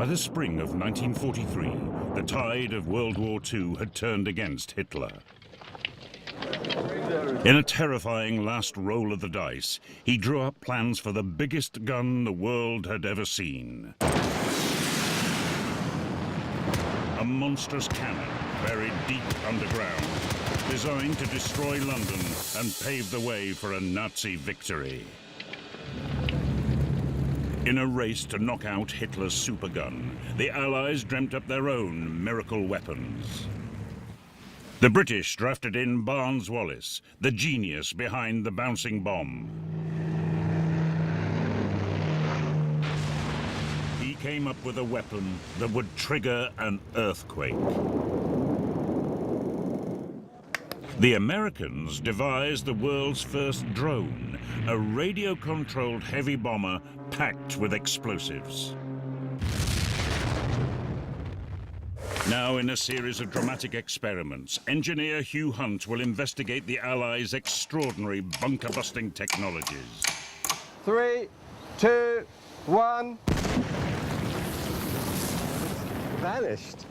By the spring of 1943, the tide of World War II had turned against Hitler. In a terrifying last roll of the dice, he drew up plans for the biggest gun the world had ever seen. A monstrous cannon buried deep underground, designed to destroy London and pave the way for a Nazi victory. In a race to knock out Hitler's supergun, the Allies dreamt up their own miracle weapons. The British drafted in Barnes-Wallis, the genius behind the bouncing bomb. He came up with a weapon that would trigger an earthquake. The Americans devised the world's first drone, a radio-controlled heavy bomber packed with explosives. Now, in a series of dramatic experiments, engineer Hugh Hunt will investigate the Allies' extraordinary bunker-busting technologies. 3, 2, 1. Vanished.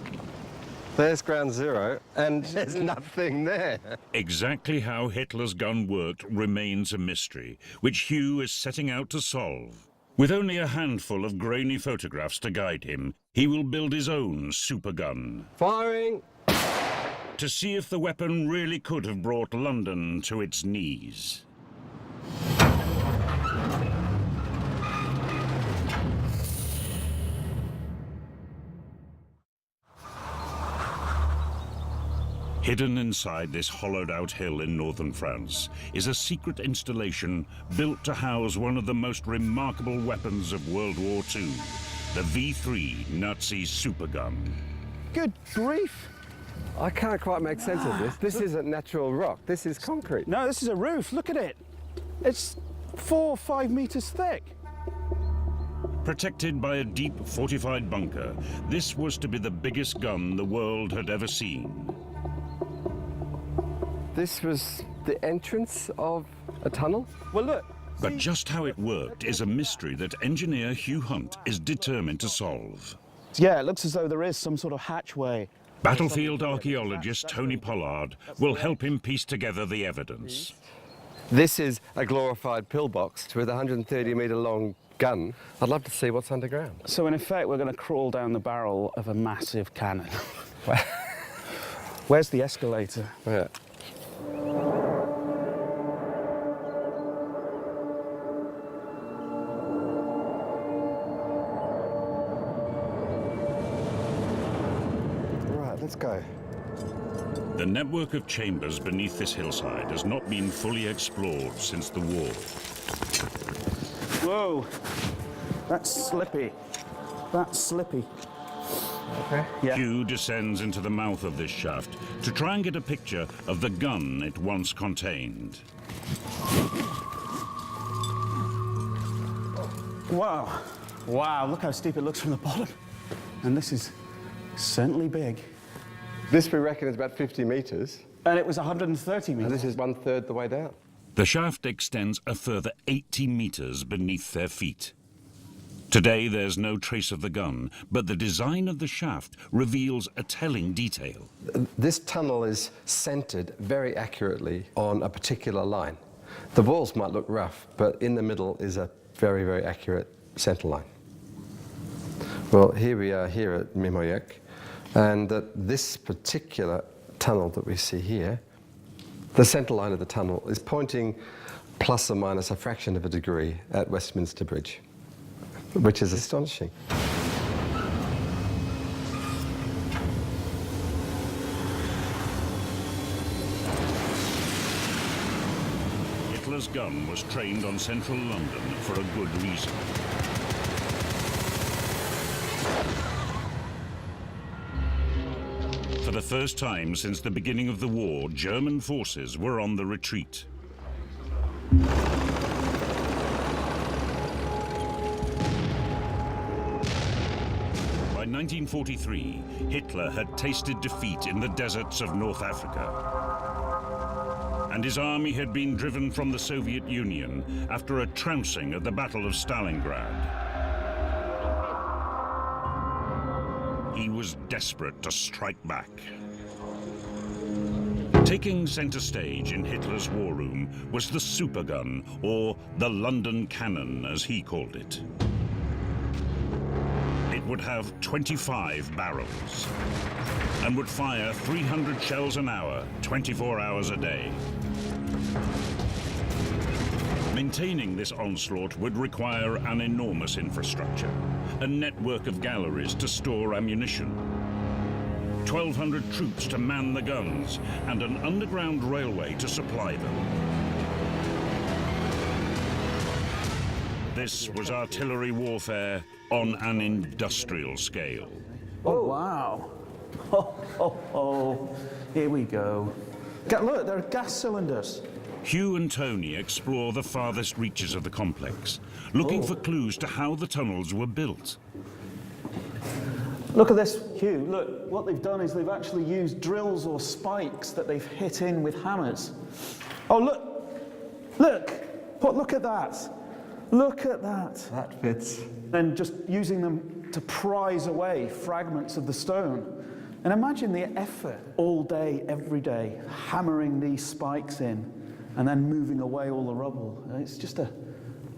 There's ground zero, and there's nothing there. Exactly how Hitler's gun worked remains a mystery, which Hugh is setting out to solve. With only a handful of grainy photographs to guide him, he will build his own supergun. Firing! To see if the weapon really could have brought London to its knees. Hidden inside this hollowed-out hill in northern France is a secret installation built to house one of the most remarkable weapons of World War II, the V3 Nazi supergun. Good grief! I can't quite make sense of this. This isn't natural rock. This is concrete. No, this is a roof. Look at it. It's 4 or 5 meters thick. Protected by a deep fortified bunker, this was to be the biggest gun the world had ever seen. This was the entrance of a tunnel? Well, look. But just how it worked is a mystery that engineer Hugh Hunt is determined to solve. Yeah, it looks as though there is some sort of hatchway. Battlefield archaeologist Tony Pollard will help him piece together the evidence. This is a glorified pillbox with a 130-meter long gun. I'd love to see what's underground. So in effect, we're going to crawl down the barrel of a massive cannon. Where's the escalator? Yeah. Right, let's go. The network of chambers beneath this hillside has not been fully explored since the war. Whoa, that's slippy. That's slippy. Okay. Yeah. Hugh descends into the mouth of this shaft to try and get a picture of the gun it once contained. Wow. Wow, look how steep it looks from the bottom. And this is certainly big. This, we reckon, is about 50 meters. And it was 130 meters. And this is 1/3 the way down. The shaft extends a further 80 meters beneath their feet. Today, there's no trace of the gun, but the design of the shaft reveals a telling detail. This tunnel is centered very accurately on a particular line. The walls might look rough, but in the middle is a very, very accurate center line. Well, here we are here at Mimoyek, and this particular tunnel that we see here, the center line of the tunnel is pointing plus or minus a fraction of a degree at Westminster Bridge, which is astonishing. Hitler's gun was trained on central London for a good reason. For the first time since the beginning of the war, German forces were on the retreat. By 1943, Hitler had tasted defeat in the deserts of North Africa. And his army had been driven from the Soviet Union after a trouncing at the Battle of Stalingrad. was desperate to strike back. Taking center stage in Hitler's war room was the supergun, or the London cannon, as he called it. It would have 25 barrels and would fire 300 shells an hour, 24 hours a day. Maintaining this onslaught would require an enormous infrastructure, a network of galleries to store ammunition, 1,200 troops to man the guns, and an underground railway to supply them. This was artillery warfare on an industrial scale. Oh, wow. Oh, here we go. Look, there are gas cylinders. Hugh and Tony explore the farthest reaches of the complex, looking for clues to how the tunnels were built. Look at this, Hugh. Look, what they've done is they've actually used drills or spikes that they've hit in with hammers. Oh, look, look at that. Look at that. That fits. And just using them to prise away fragments of the stone. And imagine the effort all day, every day, hammering these spikes in and then moving away all the rubble. It's just a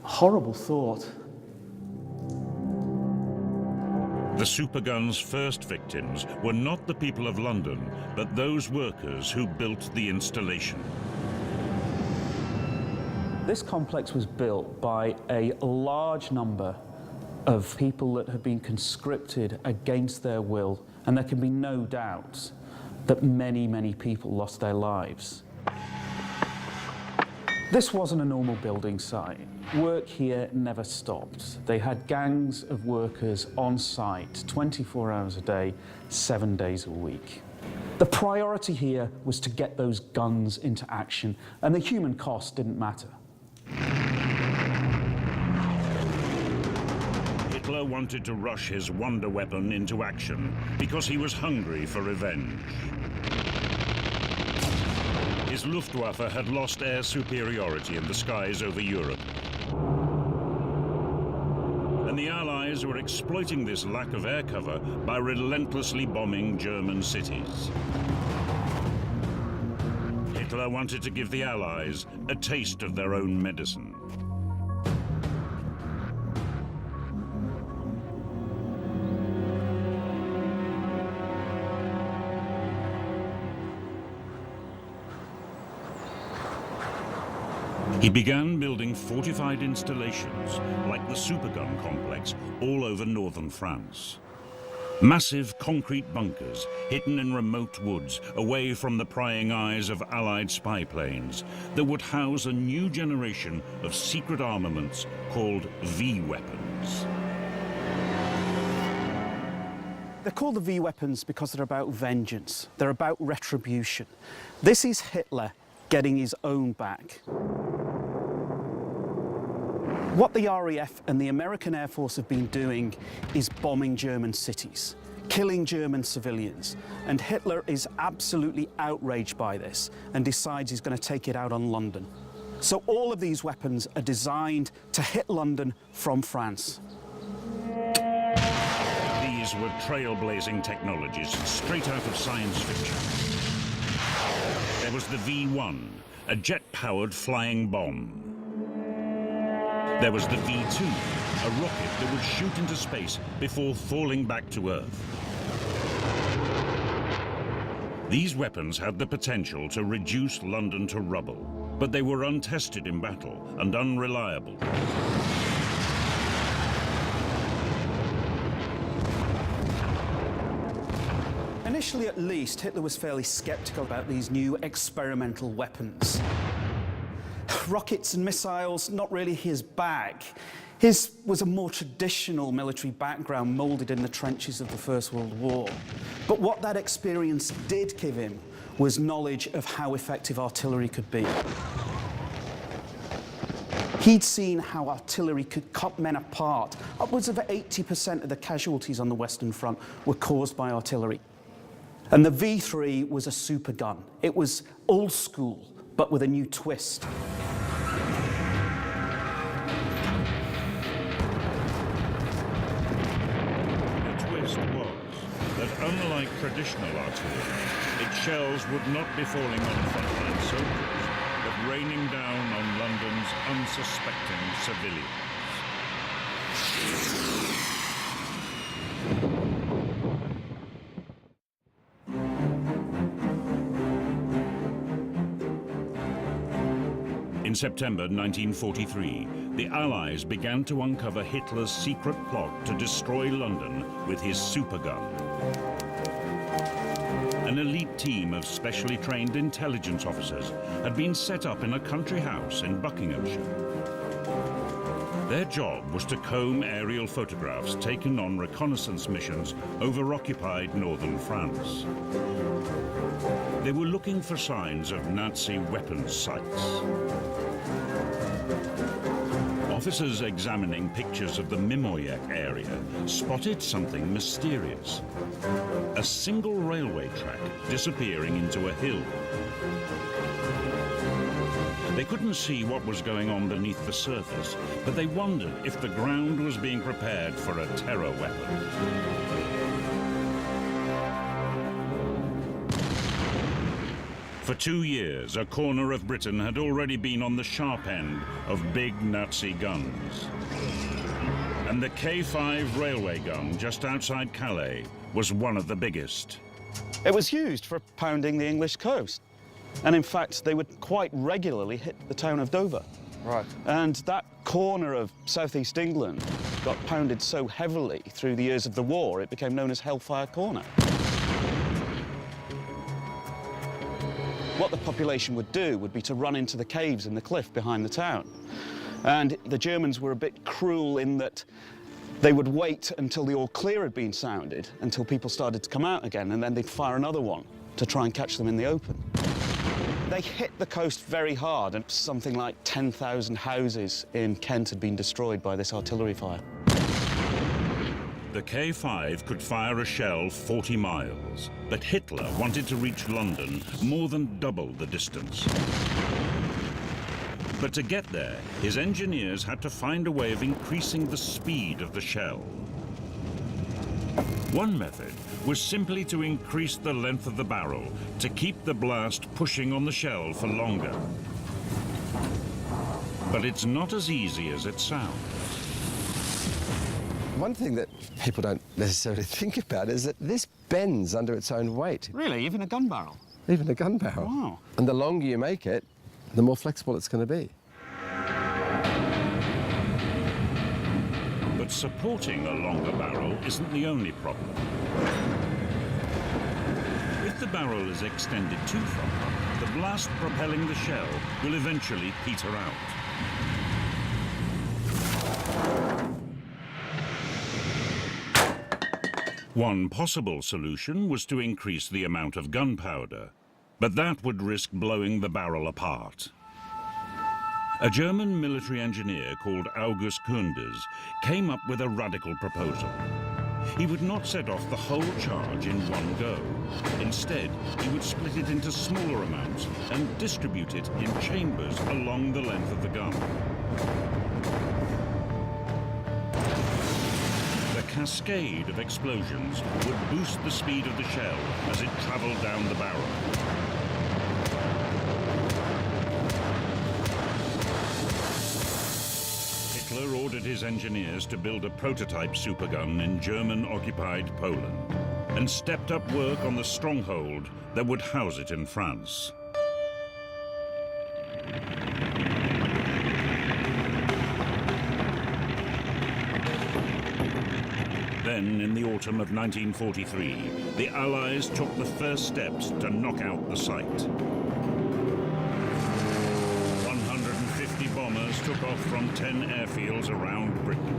horrible thought. The supergun's first victims were not the people of London, but those workers who built the installation. This complex was built by a large number of people that had been conscripted against their will, and there can be no doubt that many, many people lost their lives. This wasn't a normal building site. Work here never stopped. They had gangs of workers on site 24 hours a day, 7 days a week. The priority here was to get those guns into action, and the human cost didn't matter. Hitler wanted to rush his wonder weapon into action because he was hungry for revenge. His Luftwaffe had lost air superiority in the skies over Europe. And the Allies were exploiting this lack of air cover by relentlessly bombing German cities. Hitler wanted to give the Allies a taste of their own medicine. He began building fortified installations, like the Supergun complex, all over northern France. Massive concrete bunkers, hidden in remote woods, away from the prying eyes of Allied spy planes, that would house a new generation of secret armaments called V-weapons. They're called the V-weapons because they're about vengeance. They're about retribution. This is Hitler getting his own back. What the RAF and the American Air Force have been doing is bombing German cities, killing German civilians, and Hitler is absolutely outraged by this and decides he's going to take it out on London. So all of these weapons are designed to hit London from France. These were trailblazing technologies straight out of science fiction. There was the V-1, a jet-powered flying bomb. There was the V-2, a rocket that would shoot into space before falling back to Earth. These weapons had the potential to reduce London to rubble, but they were untested in battle and unreliable. Initially, at least, Hitler was fairly skeptical about these new experimental weapons. Rockets and missiles, not really his bag. His was a more traditional military background moulded in the trenches of the First World War. But what that experience did give him was knowledge of how effective artillery could be. He'd seen how artillery could cut men apart. Upwards of 80% of the casualties on the Western Front were caused by artillery. And the V3 was a super gun. It was old school, but with a new twist. The twist was that unlike traditional artillery, its shells would not be falling on frontline soldiers, but raining down on London's unsuspecting civilians. In September 1943, the Allies began to uncover Hitler's secret plot to destroy London with his supergun. An elite team of specially trained intelligence officers had been set up in a country house in Buckinghamshire. Their job was to comb aerial photographs taken on reconnaissance missions over occupied northern France. They were looking for signs of Nazi weapons sites. Officers examining pictures of the Mimoyek area spotted something mysterious. A single railway track disappearing into a hill. They couldn't see what was going on beneath the surface, but they wondered if the ground was being prepared for a terror weapon. For 2 years, a corner of Britain had already been on the sharp end of big Nazi guns. And the K5 railway gun just outside Calais was one of the biggest. It was used for pounding the English coast. And in fact, they would quite regularly hit the town of Dover. Right. And that corner of southeast England got pounded so heavily through the years of the war, it became known as Hellfire Corner. What the population would do would be to run into the caves in the cliff behind the town. And the Germans were a bit cruel in that they would wait until the all clear had been sounded, until people started to come out again, and then they'd fire another one to try and catch them in the open. They hit the coast very hard, and something like 10,000 houses in Kent had been destroyed by this artillery fire. The K5 could fire a shell 40 miles, but Hitler wanted to reach London more than double the distance. But to get there, his engineers had to find a way of increasing the speed of the shell. One method was simply to increase the length of the barrel to keep the blast pushing on the shell for longer. But it's not as easy as it sounds. One thing that people don't necessarily think about is that this bends under its own weight. Really? Even a gun barrel? Even a gun barrel. Wow. And the longer you make it, the more flexible it's going to be. But supporting a longer barrel isn't the only problem. If the barrel is extended too far, the blast propelling the shell will eventually peter out. One possible solution was to increase the amount of gunpowder, but that would risk blowing the barrel apart. A German military engineer called August Kunders came up with a radical proposal. He would not set off the whole charge in one go. Instead, he would split it into smaller amounts and distribute it in chambers along the length of the gun. The cascade of explosions would boost the speed of the shell as it traveled down the barrel. Hitler ordered his engineers to build a prototype supergun in German-occupied Poland and stepped up work on the stronghold that would house it in France. Then, in the autumn of 1943, the Allies took the first steps to knock out the site. 150 bombers took off from 10 airfields around Britain.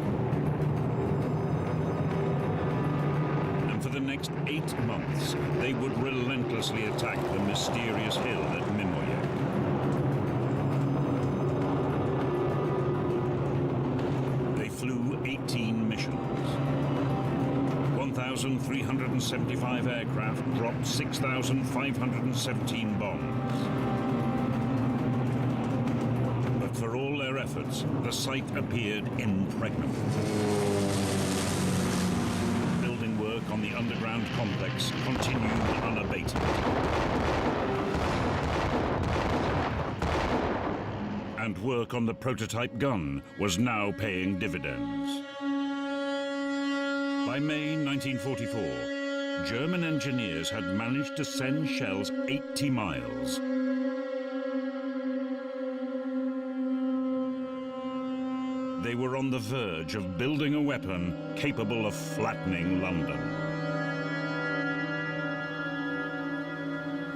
And for the next 8 months, they would relentlessly attack the mysterious hill at Mimoyek. They flew 18 missions. 1,375 aircraft dropped 6,517 bombs. But for all their efforts, the site appeared impregnable. Building work on the underground underground complex continued unabated. And work on the prototype gun was now paying dividends. By May 1944, German engineers had managed to send shells 80 miles. They were on the verge of building a weapon capable of flattening London.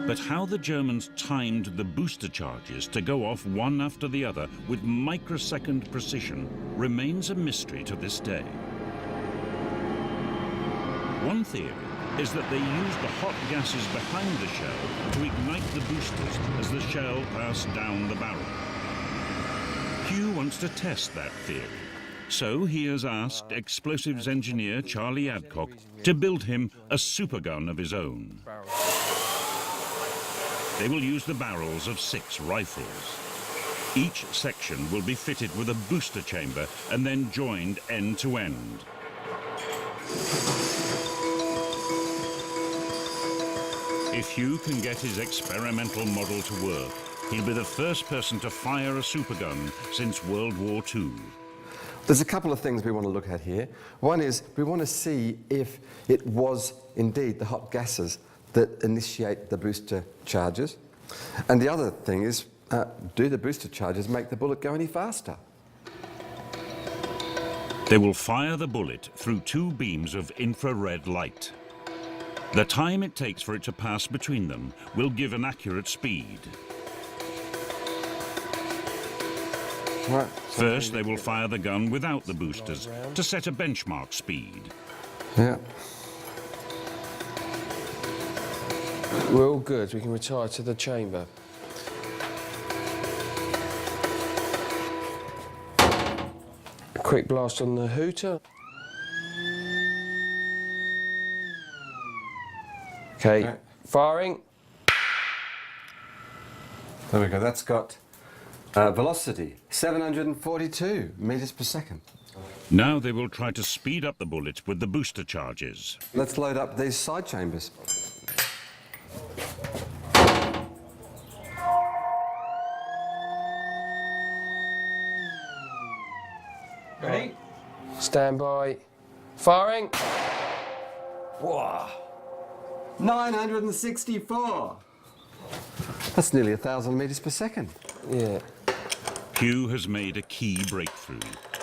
But how the Germans timed the booster charges to go off one after the other with microsecond precision remains a mystery to this day. One theory is that they used the hot gases behind the shell to ignite the boosters as the shell passed down the barrel. Hugh wants to test that theory, so he has asked explosives engineer Charlie Adcock to build him a supergun of his own. They will use the barrels of 6 rifles. Each section will be fitted with a booster chamber and then joined end to end. If Hugh can get his experimental model to work, he'll be the first person to fire a supergun since World War II. There's a couple of things we want to look at here. One is we want to see if it was indeed the hot gases that initiate the booster charges. And the other thing is, do the booster charges make the bullet go any faster? They will fire the bullet through 2 beams of infrared light. The time it takes for it to pass between them will give an accurate speed. Right. First, they will fire the gun without the boosters to set a benchmark speed. Yeah. We're all good. We can retire to the chamber. A quick blast on the hooter. Okay, firing. There we go. That's got velocity, 742 meters per second. Now they will try to speed up the bullet with the booster charges. Let's load up these side chambers. Ready? Stand by. Firing. Wow. 964. That's nearly 1,000 meters per second. Yeah. Hugh has made a key breakthrough.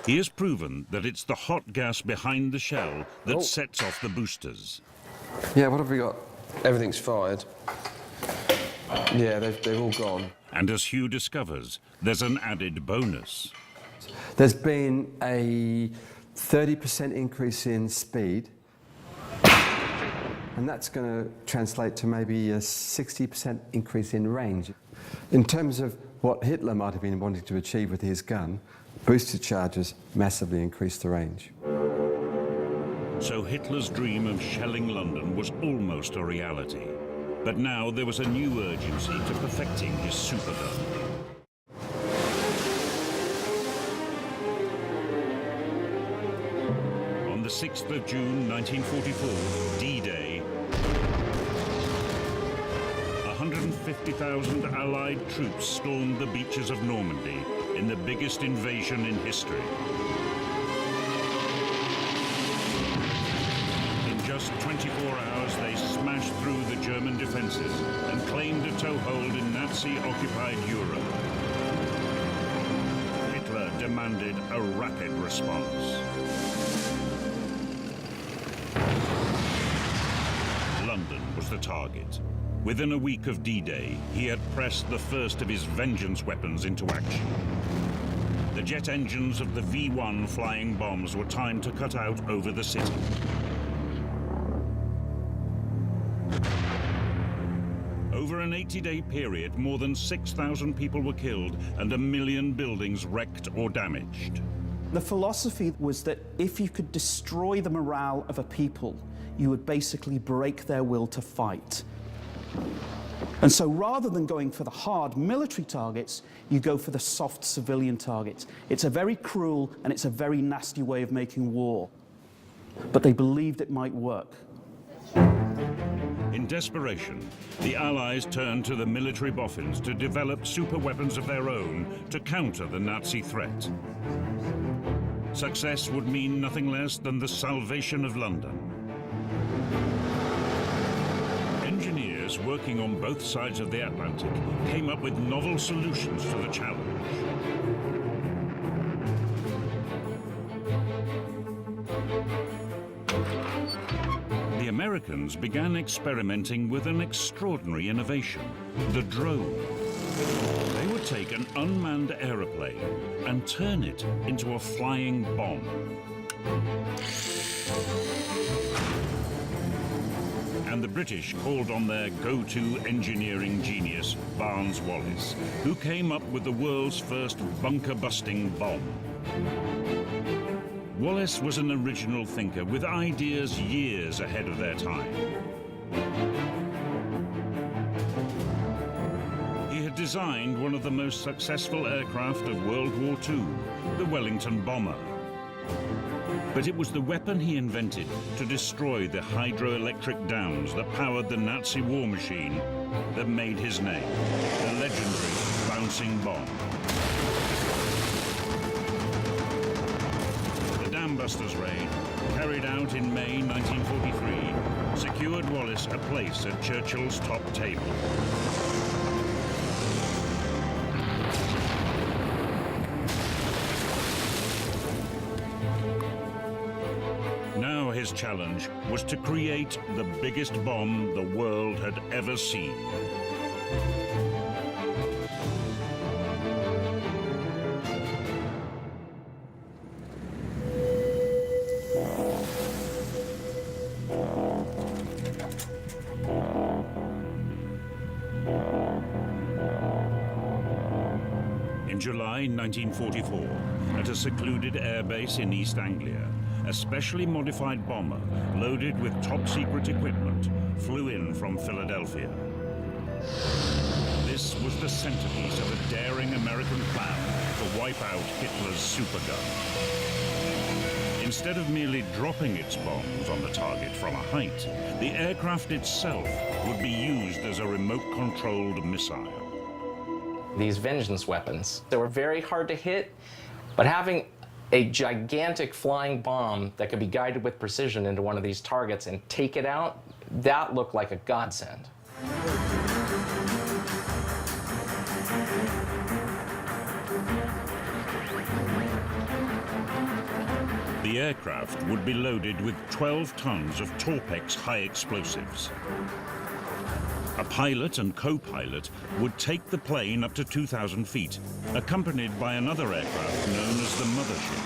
He has proven that it's the hot gas behind the shell that sets off the boosters. Yeah, what have we got? Everything's fired. Yeah, they've all gone. And as Hugh discovers, there's an added bonus. There's been a 30% increase in speed, and that's going to translate to maybe a 60% increase in range. In terms of what Hitler might have been wanting to achieve with his gun, booster charges massively increased the range. So Hitler's dream of shelling London was almost a reality. But now there was a new urgency to perfecting his supergun. On the 6th of June 1944, D-Day, 150,000 Allied troops stormed the beaches of Normandy in the biggest invasion in history. In just 24 hours, they smashed through the German defenses and claimed a toehold in Nazi-occupied Europe. Hitler demanded a rapid response. London was the target. Within a week of D-Day, he had pressed the first of his vengeance weapons into action. The jet engines of the V-1 flying bombs were timed to cut out over the city. Over an 80-day period, more than 6,000 people were killed and 1 million buildings wrecked or damaged. The philosophy was that if you could destroy the morale of a people, you would basically break their will to fight. And so rather than going for the hard military targets, you go for the soft civilian targets. It's a very cruel and it's a very nasty way of making war. But they believed it might work. In desperation, the Allies turned to the military boffins to develop superweapons of their own to counter the Nazi threat. Success would mean nothing less than the salvation of London. Engineers working on both sides of the Atlantic came up with novel solutions to the challenge. The Americans began experimenting with an extraordinary innovation, the drone. They would take an unmanned aeroplane and turn it into a flying bomb. And the British called on their go-to engineering genius, Barnes-Wallis, who came up with the world's first bunker-busting bomb. Wallis was an original thinker with ideas years ahead of their time. He had designed one of the most successful aircraft of World War II, the Wellington bomber. But it was the weapon he invented to destroy the hydroelectric dams that powered the Nazi war machine that made his name, the legendary bouncing bomb. The Dambusters raid, carried out in May 1943, secured Wallis a place at Churchill's top table. Now his challenge was to create the biggest bomb the world had ever seen. In July 1944, at a secluded airbase in East Anglia, a specially modified bomber, loaded with top-secret equipment, flew in from Philadelphia. This was the centerpiece of a daring American plan to wipe out Hitler's supergun. Instead of merely dropping its bombs on the target from a height, the aircraft itself would be used as a remote-controlled missile. These vengeance weapons, they were very hard to hit, but having a gigantic flying bomb that could be guided with precision into one of these targets and take it out, that looked like a godsend. The aircraft would be loaded with 12 tons of Torpex high explosives. A pilot and co-pilot would take the plane up to 2,000 feet, accompanied by another aircraft known as the mothership.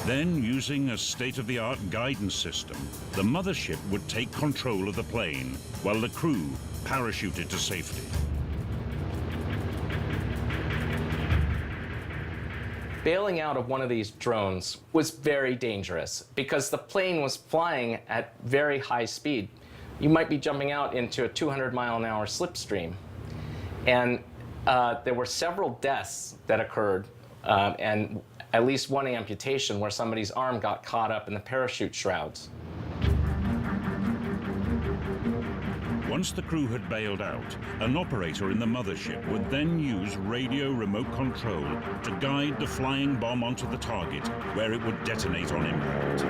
Then, using a state-of-the-art guidance system, the mothership would take control of the plane, while the crew parachuted to safety. Bailing out of one of these drones was very dangerous because the plane was flying at very high speed. You might be jumping out into a 200-mile-an-hour slipstream. And there were several deaths that occurred, and at least one amputation where somebody's arm got caught up in the parachute shrouds. Once the crew had bailed out, an operator in the mothership would then use radio remote control to guide the flying bomb onto the target, where it would detonate on impact.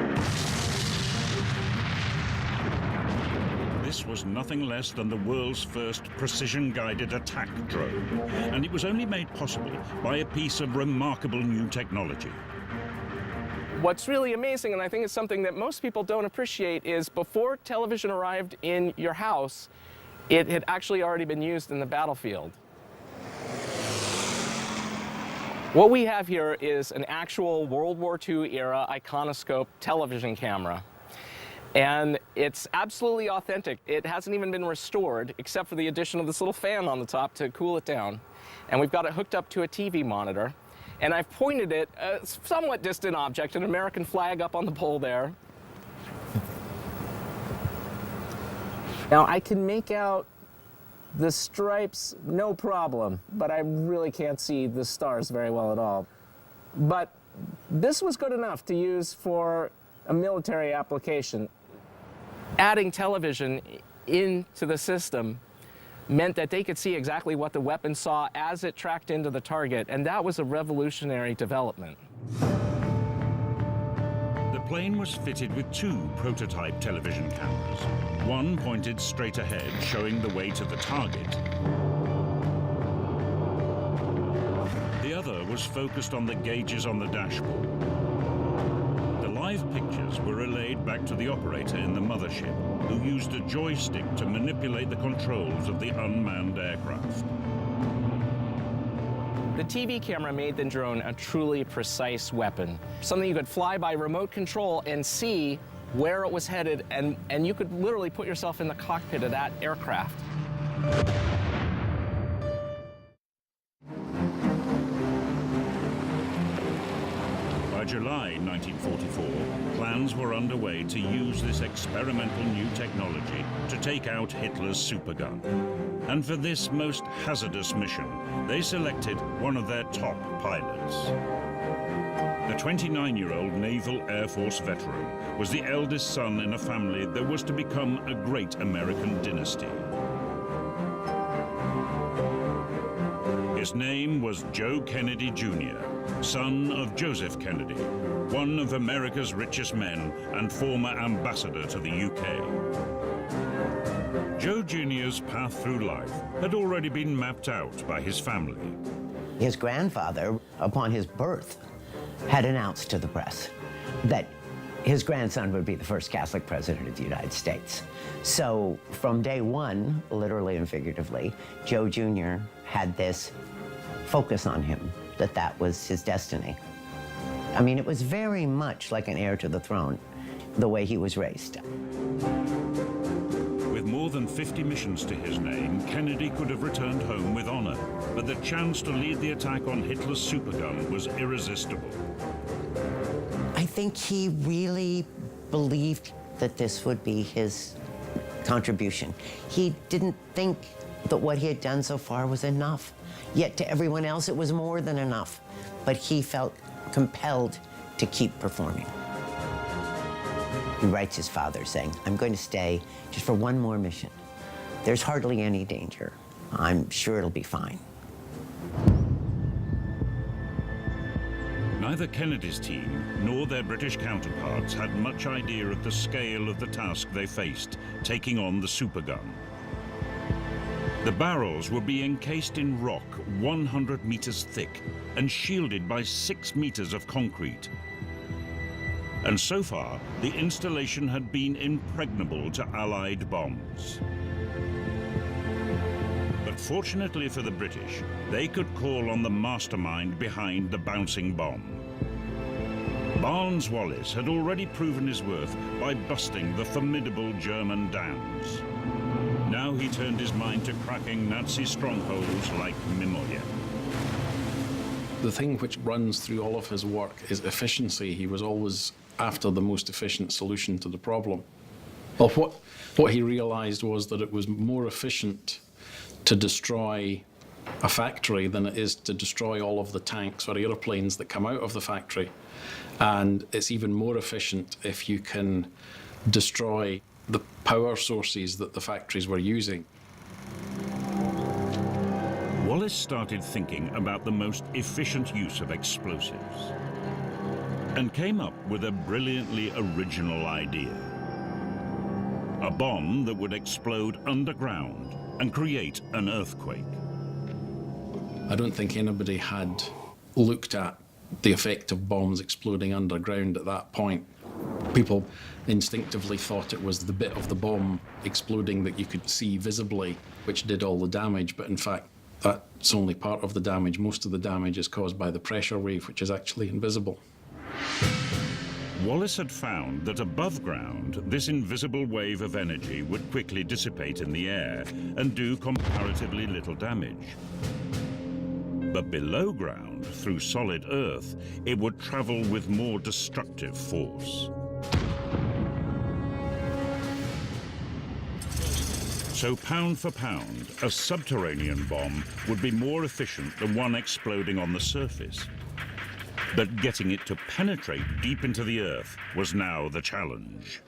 This was nothing less than the world's first precision-guided attack drone, and it was only made possible by a piece of remarkable new technology. What's really amazing, and I think it's something that most people don't appreciate, is before television arrived in your house, it had actually already been used in the battlefield. What we have here is an actual World War II era iconoscope television camera. And it's absolutely authentic. It hasn't even been restored, except for the addition of this little fan on the top to cool it down. And we've got it hooked up to a TV monitor. And I've pointed it at a somewhat distant object, an American flag up on the pole there. Now, I can make out the stripes no problem, but I really can't see the stars very well at all. But this was good enough to use for a military application. Adding television into the system meant that they could see exactly what the weapon saw as it tracked into the target, and that was a revolutionary development. The plane was fitted with 2 prototype television cameras. One pointed straight ahead, showing the way to the target. The other was focused on the gauges on the dashboard. The live pictures were relayed back to the operator in the mothership, who used a joystick to manipulate the controls of the unmanned aircraft. The TV camera made the drone a truly precise weapon, something you could fly by remote control and see where it was headed, and you could literally put yourself in the cockpit of that aircraft. By July 1944, plans were underway to use this experimental new technology to take out Hitler's supergun. And for this most hazardous mission, they selected one of their top pilots. The 29-year-old Naval Air Force veteran was the eldest son in a family that was to become a great American dynasty. His name was Joe Kennedy Jr., son of Joseph Kennedy, one of America's richest men and former ambassador to the UK. Joe Jr.'s path through life had already been mapped out by his family. His grandfather, upon his birth, had announced to the press that his grandson would be the first Catholic president of the United States. So from day one, literally and figuratively, Joe Jr. had this focus on him, that was his destiny. I mean, it was very much like an heir to the throne, the way he was raised. With more than 50 missions to his name, Kennedy could have returned home with honor, but the chance to lead the attack on Hitler's supergun was irresistible. I think he really believed that this would be his contribution. He didn't think that what he had done so far was enough. Yet to everyone else, it was more than enough. But he felt compelled to keep performing. He writes his father saying, "I'm going to stay just for one more mission. There's hardly any danger. I'm sure it'll be fine." Neither Kennedy's team nor their British counterparts had much idea of the scale of the task they faced, taking on the supergun. The barrels would be encased in rock 100 meters thick and shielded by 6 meters of concrete. And so far, the installation had been impregnable to Allied bombs. But fortunately for the British, they could call on the mastermind behind the bouncing bomb. Barnes Wallis had already proven his worth by busting the formidable German dams. Now he turned his mind to cracking Nazi strongholds like Mimoya. The thing which runs through all of his work is efficiency. He was always after the most efficient solution to the problem. Well, what he realized was that it was more efficient to destroy a factory than it is to destroy all of the tanks or airplanes that come out of the factory. And it's even more efficient if you can destroy the power sources that the factories were using. Wallis started thinking about the most efficient use of explosives and came up with a brilliantly original idea. A bomb that would explode underground and create an earthquake. I don't think anybody had looked at the effect of bombs exploding underground at that point. People instinctively thought it was the bit of the bomb exploding that you could see visibly, which did all the damage, but in fact, that's only part of the damage. Most of the damage is caused by the pressure wave, which is actually invisible. Wallis had found that above ground, this invisible wave of energy would quickly dissipate in the air and do comparatively little damage. But below ground, through solid earth, it would travel with more destructive force. So pound for pound, a subterranean bomb would be more efficient than one exploding on the surface. But getting it to penetrate deep into the earth was now the challenge.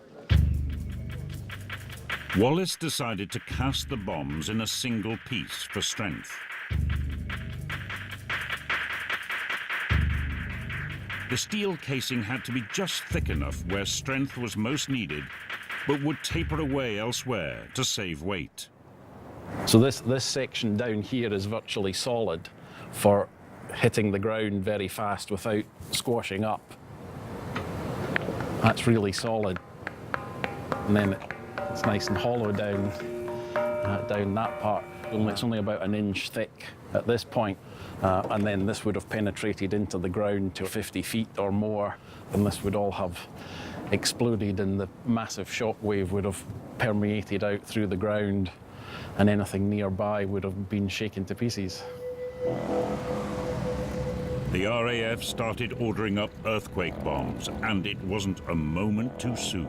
Wallace decided to cast the bombs in a single piece for strength. The steel casing had to be just thick enough where strength was most needed, but would taper away elsewhere to save weight. So this section down here is virtually solid for hitting the ground very fast without squashing up. That's really solid. And then it's nice and hollow down that part. It's only about an inch thick at this point. And then this would have penetrated into the ground to 50 feet or more, and this would all have exploded, and the massive shock wave would have permeated out through the ground, and anything nearby would have been shaken to pieces. The RAF started ordering up earthquake bombs, and it wasn't a moment too soon.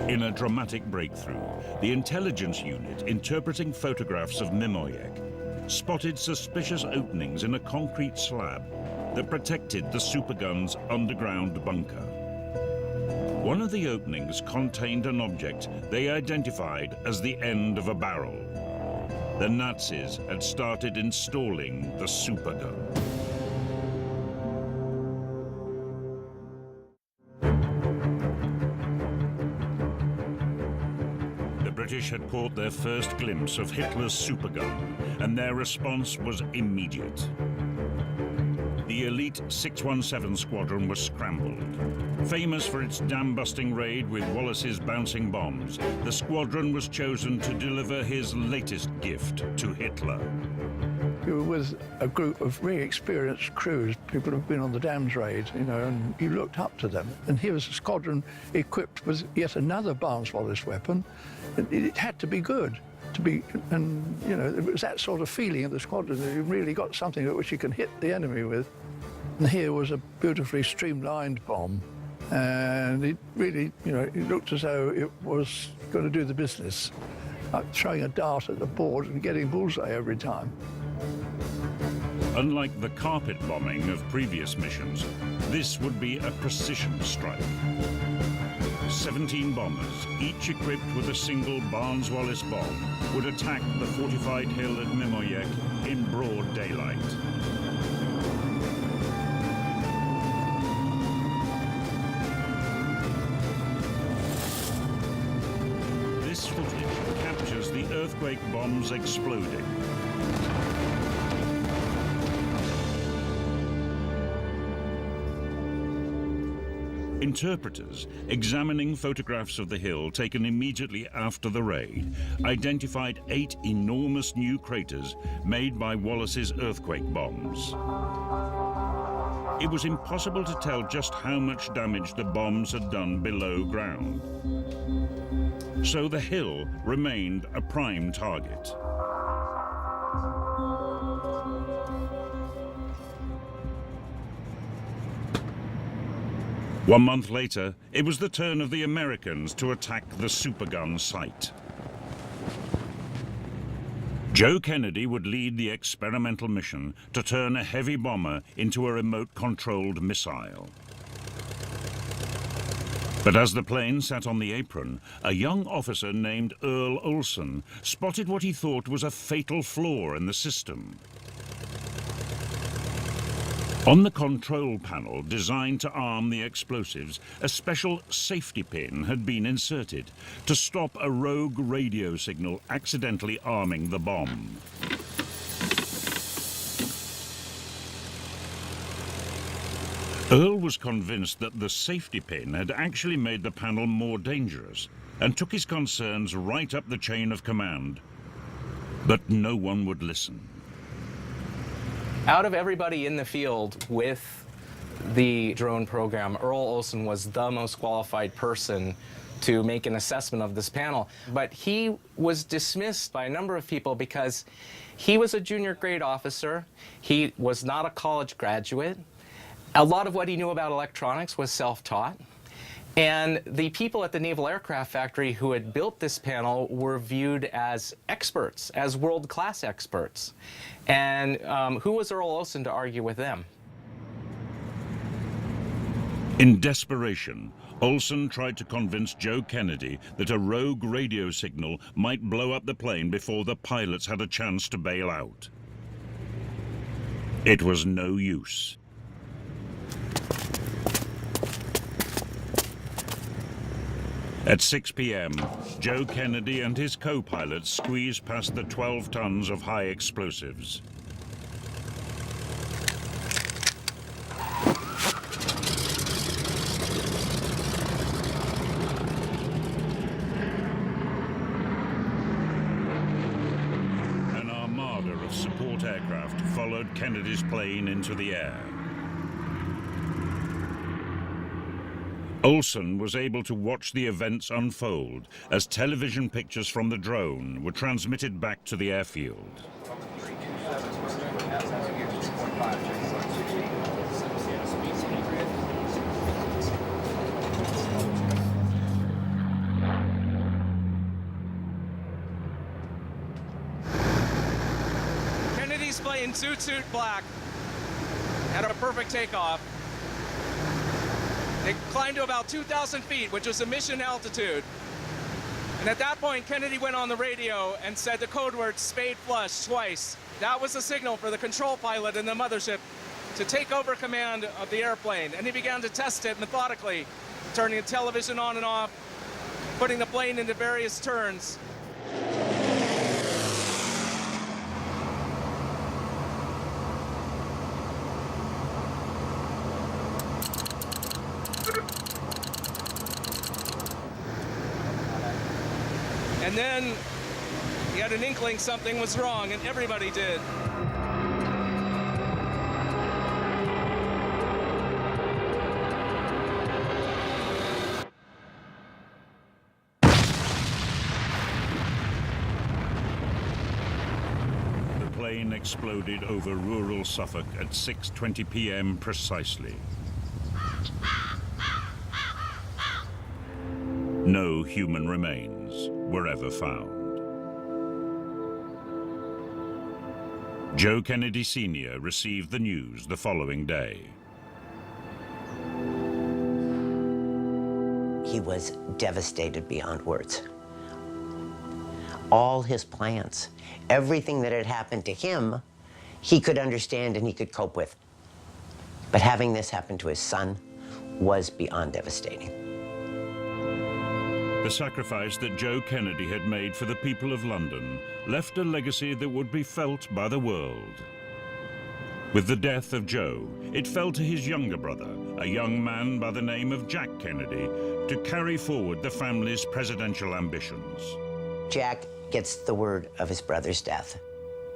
In a dramatic breakthrough, the intelligence unit interpreting photographs of Mimoyek spotted suspicious openings in a concrete slab that protected the supergun's underground bunker. One of the openings contained an object they identified as the end of a barrel. The Nazis had started installing the supergun. The British had caught their first glimpse of Hitler's supergun, and their response was immediate. The elite 617 squadron was scrambled. Famous for its dam-busting raid with Wallace's bouncing bombs, the squadron was chosen to deliver his latest gift to Hitler. You were with a group of really experienced crews, people who've been on the dams raid, you know, and you looked up to them. And here was a squadron equipped with yet another Barnes-Wallis weapon. It had to be good. And you know, it was that sort of feeling of the squadron that you really got something which you can hit the enemy with. And here was a beautifully streamlined bomb, and it really, you know, it looked as though it was going to do the business, like throwing a dart at the board and getting bullseye every time. Unlike the carpet bombing of previous missions, this would be a precision strike. 17 bombers, each equipped with a single Barnes-Wallis bomb, would attack the fortified hill at Mimoyek in broad daylight. This footage captures the earthquake bombs exploding. Interpreters, examining photographs of the hill taken immediately after the raid, identified 8 enormous new craters made by Wallace's earthquake bombs. It was impossible to tell just how much damage the bombs had done below ground. So the hill remained a prime target. One month later, it was the turn of the Americans to attack the supergun site. Joe Kennedy would lead the experimental mission to turn a heavy bomber into a remote-controlled missile. But as the plane sat on the apron, a young officer named Earl Olson spotted what he thought was a fatal flaw in the system. On the control panel designed to arm the explosives, a special safety pin had been inserted to stop a rogue radio signal accidentally arming the bomb. Earl was convinced that the safety pin had actually made the panel more dangerous and took his concerns right up the chain of command. But no one would listen. Out of everybody in the field with the drone program, Earl Olson was the most qualified person to make an assessment of this panel. But he was dismissed by a number of people because he was a junior grade officer. He was not a college graduate. A lot of what he knew about electronics was self-taught. And the people at the Naval Aircraft Factory who had built this panel were viewed as experts, as world-class experts. And who was Earl Olson to argue with them? In desperation, Olson tried to convince Joe Kennedy that a rogue radio signal might blow up the plane before the pilots had a chance to bail out. It was no use. At 6 p.m., Joe Kennedy and his co-pilots squeezed past the 12 tons of high explosives. An armada of support aircraft followed Kennedy's plane into the air. Olson was able to watch the events unfold as television pictures from the drone were transmitted back to the airfield. Kennedy's plane, suit black, had a perfect takeoff. They climbed to about 2,000 feet, which was the mission altitude. And at that point, Kennedy went on the radio and said the code word "spade flush" twice. That was the signal for the control pilot in the mothership to take over command of the airplane. And he began to test it methodically, turning the television on and off, putting the plane into various turns. And then he had an inkling something was wrong, and everybody did. The plane exploded over rural Suffolk at 6:20 p.m. precisely. No human remains were ever found. Joe Kennedy Sr. received the news the following day. He was devastated beyond words. All his plans, everything that had happened to him, he could understand and he could cope with. But having this happen to his son was beyond devastating. The sacrifice that Joe Kennedy had made for the people of London left a legacy that would be felt by the world. With the death of Joe, it fell to his younger brother, a young man by the name of Jack Kennedy, to carry forward the family's presidential ambitions. Jack gets the word of his brother's death.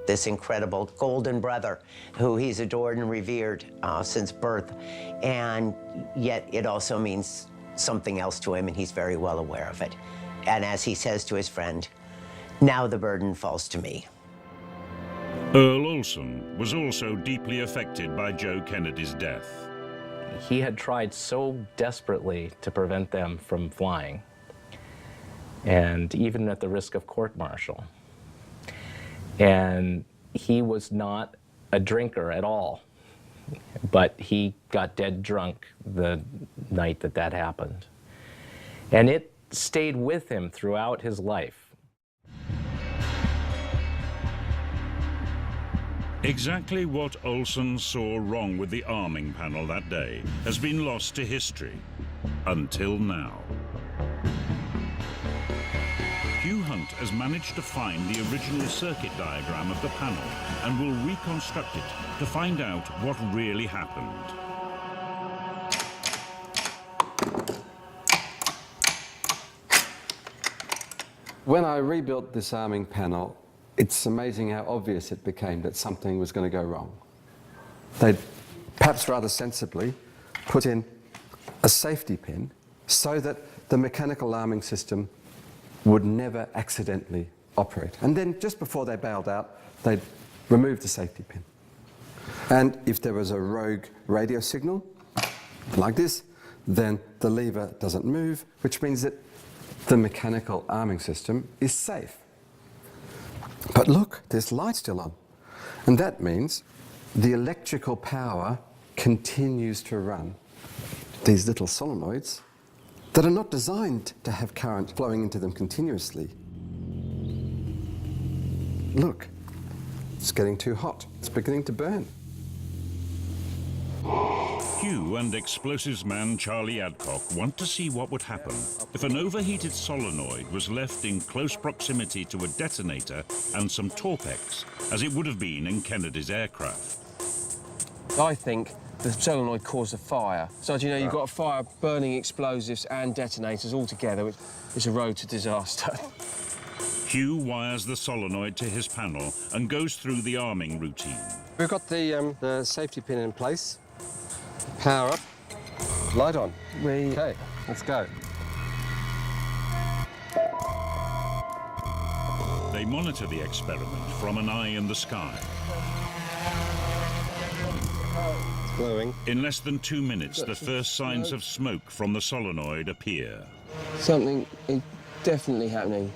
This incredible golden brother who he's adored and revered since birth, and yet it also means something else to him, and he's very well aware of it. And as he says to his friend, now the burden falls to me. Earl Olson was also deeply affected by Joe Kennedy's death. He had tried so desperately to prevent them from flying, and even at the risk of court-martial. And he was not a drinker at all. But he got dead drunk the night that happened. And it stayed with him throughout his life. Exactly what Olson saw wrong with the arming panel that day has been lost to history, until now. Hugh Hunt has managed to find the original circuit diagram of the panel and will reconstruct it to find out what really happened. When I rebuilt this arming panel, it's amazing how obvious it became that something was going to go wrong. They'd, perhaps rather sensibly, put in a safety pin so that the mechanical arming system would never accidentally operate. And then just before they bailed out, they'd remove the safety pin. And if there was a rogue radio signal, like this, then the lever doesn't move, which means that the mechanical arming system is safe. But look, there's light still on. And that means the electrical power continues to run these little solenoids that are not designed to have current flowing into them continuously. Look, it's getting too hot. It's beginning to burn. Hugh and explosives man Charlie Adcock want to see what would happen if an overheated solenoid was left in close proximity to a detonator and some Torpex, as it would have been in Kennedy's aircraft. I think the solenoid caused a fire. So, you know, you've got a fire, burning explosives and detonators all together. It's a road to disaster. Hugh wires the solenoid to his panel and goes through the arming routine. We've got the safety pin in place. Power up, light on. Okay, let's go. They monitor the experiment from an eye in the sky. It's glowing. In less than 2 minutes, the first signs of smoke from the solenoid appear. Something is definitely happening.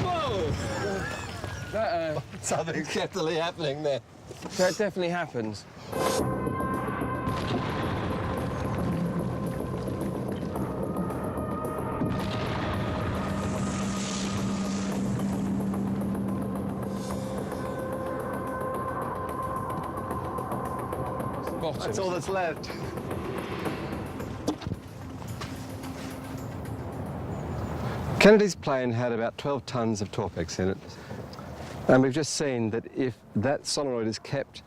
Whoa! Something's definitely happening there. That definitely happens. That's all that's left. Kennedy's plane had about 12 tons of Torpex in it. And we've just seen that if that solenoid is kept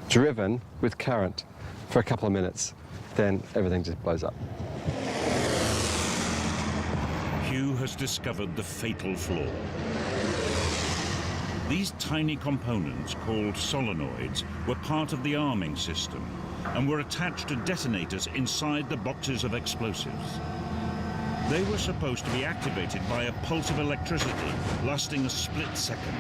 driven with current for a couple of minutes, then everything just blows up. Hugh has discovered the fatal flaw. These tiny components, called solenoids, were part of the arming system and were attached to detonators inside the boxes of explosives. They were supposed to be activated by a pulse of electricity lasting a split second.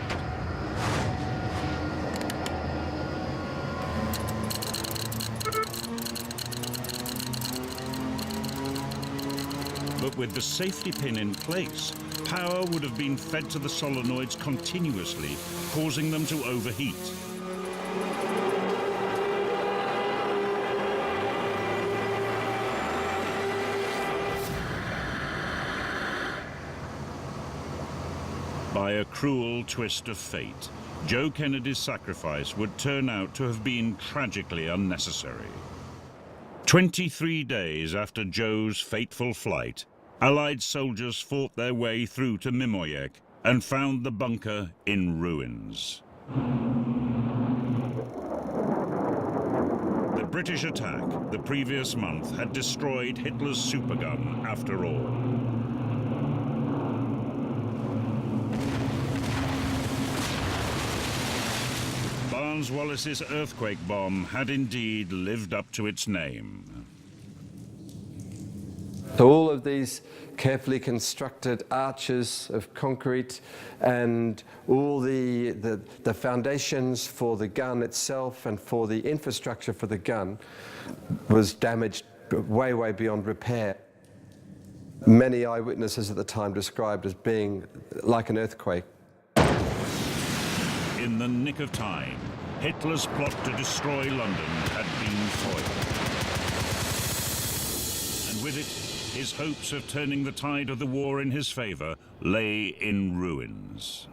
But with the safety pin in place, power would have been fed to the solenoids continuously, causing them to overheat. By a cruel twist of fate, Joe Kennedy's sacrifice would turn out to have been tragically unnecessary. 23 days after Joe's fateful flight, Allied soldiers fought their way through to Mimoyek and found the bunker in ruins. The British attack the previous month had destroyed Hitler's supergun after all. Barnes-Wallis's earthquake bomb had indeed lived up to its name. So all of these carefully constructed arches of concrete and all the foundations for the gun itself and for the infrastructure for the gun was damaged way, way beyond repair. Many eyewitnesses at the time described as being like an earthquake. In the nick of time, Hitler's plot to destroy London had been foiled. And with it, his hopes of turning the tide of the war in his favor lay in ruins.